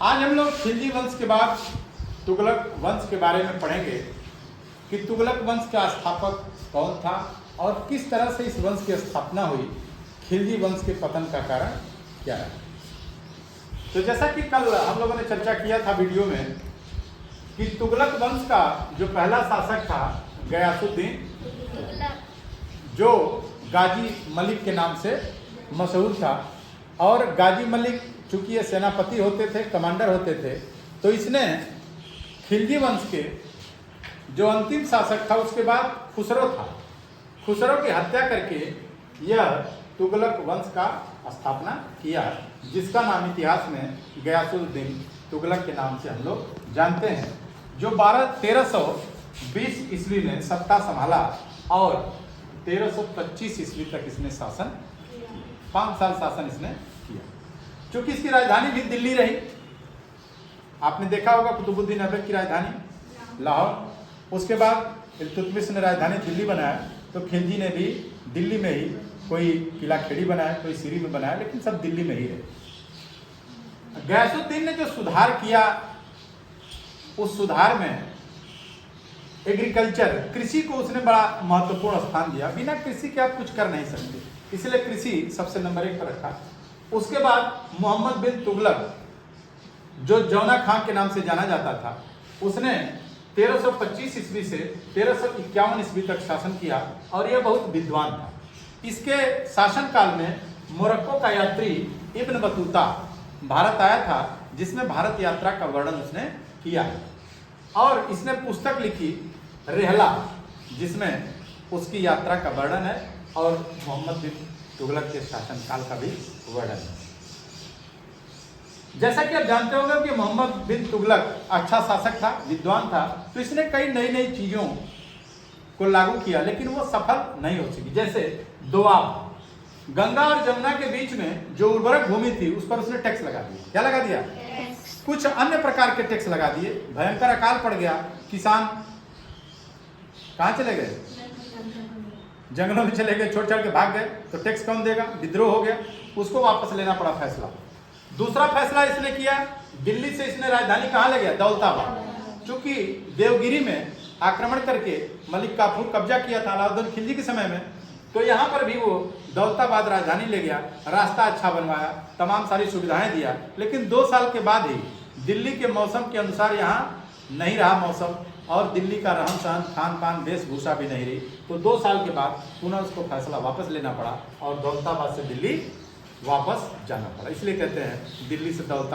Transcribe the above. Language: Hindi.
आज हम लोग खिलजी वंश के बाद तुगलक वंश के बारे में पढ़ेंगे कि तुगलक वंश का स्थापक कौन था और किस तरह से इस वंश की स्थापना हुई, खिलजी वंश के पतन का कारण क्या है। तो जैसा कि कल हम लोगों ने चर्चा किया था वीडियो में कि तुगलक वंश का जो पहला शासक था गयासुद्दीन, जो गाजी मलिक के नाम से मशहूर था। और गाजी मलिक चूंकि ये सेनापति होते थे, कमांडर होते थे, तो इसने खिलजी वंश के जो अंतिम शासक था उसके बाद खुसरो था, खुसरो की हत्या करके यह तुगलक वंश का स्थापना किया, जिसका नाम इतिहास में गयासुद्दीन तुगलक के नाम से हम लोग जानते हैं, जो 1320 ईस्वी में सत्ता संभाला और 1325 ईस्वी तक इसने शासन, 5 साल शासन इसने किया। चूंकि इसकी राजधानी भी दिल्ली रही, आपने देखा होगा कुतुबुद्दीन ऐबक की राजधानी लाहौर, उसके बाद इल्तुतमिश ने राजधानी दिल्ली बनाया, तो खिलजी ने भी दिल्ली में ही कोई किला खेड़ी बनाया, कोई सीरी में बनाया, लेकिन सब दिल्ली में ही रहे। गयासुद्दीन ने जो सुधार किया, उस सुधार में एग्रीकल्चर, कृषि को उसने बड़ा महत्वपूर्ण स्थान दिया। बिना कृषि के आप कुछ कर नहीं सकते, इसलिए कृषि सबसे नंबर 1 पर रखा। उसके बाद मोहम्मद बिन तुगलक, जो जौना खां के नाम से जाना जाता था, उसने 1325 ईस्वी से 1351 ईस्वी तक शासन किया और यह बहुत विद्वान था। इसके शासनकाल में मोरक्को का यात्री इब्न बतूता भारत आया था, जिसमें भारत यात्रा का वर्णन उसने किया है और इसने पुस्तक लिखी रेहला, जिसमें उसकी यात्रा का वर्णन है और मोहम्मद बिन तुगलक के शासनकाल का भी वर्णन है। जैसा कि आप जानते होंगे कि मोहम्मद बिन तुगलक अच्छा शासक था, विद्वान था, तो इसने कई नई नई चीजों को लागू किया, लेकिन वो सफल नहीं हो सकी। जैसे दोआब, गंगा और जमुना के बीच में जो उर्वरक भूमि थी उस पर उसने टैक्स लगा दिया। क्या लगा दिया? कुछ अन्य प्रकार के टैक्स लगा दिए। भयंकर अकाल पड़ गया, किसान कहाँ चले गए? जंगलों में चले गए, छोड़ छाड़ के भाग गए, तो टैक्स कौन देगा? विद्रोह हो गया, उसको वापस लेना पड़ा फैसला। दूसरा फैसला इसने किया, दिल्ली से इसने राजधानी कहाँ ले गया? दौलताबाद। चूंकि देवगिरी में आक्रमण करके मलिक काफूर कब्जा किया था अलाउद्दीन खिलजी के समय में, तो यहाँ पर भी वो दौलताबाद राजधानी ले गया, रास्ता अच्छा बनवाया, तमाम सारी सुविधाएं दिया। लेकिन 2 साल के बाद ही दिल्ली के मौसम के अनुसार यहाँ नहीं रहा मौसम, और दिल्ली का रहन सहन, खान पान, वेशभूषा भी नहीं रही, तो 2 साल के बाद पुनः उसको फैसला वापस लेना पड़ा और दौलताबाद से दिल्ली वापस जाना पड़ा। इसलिए कहते हैं दिल्ली से दौलताबाद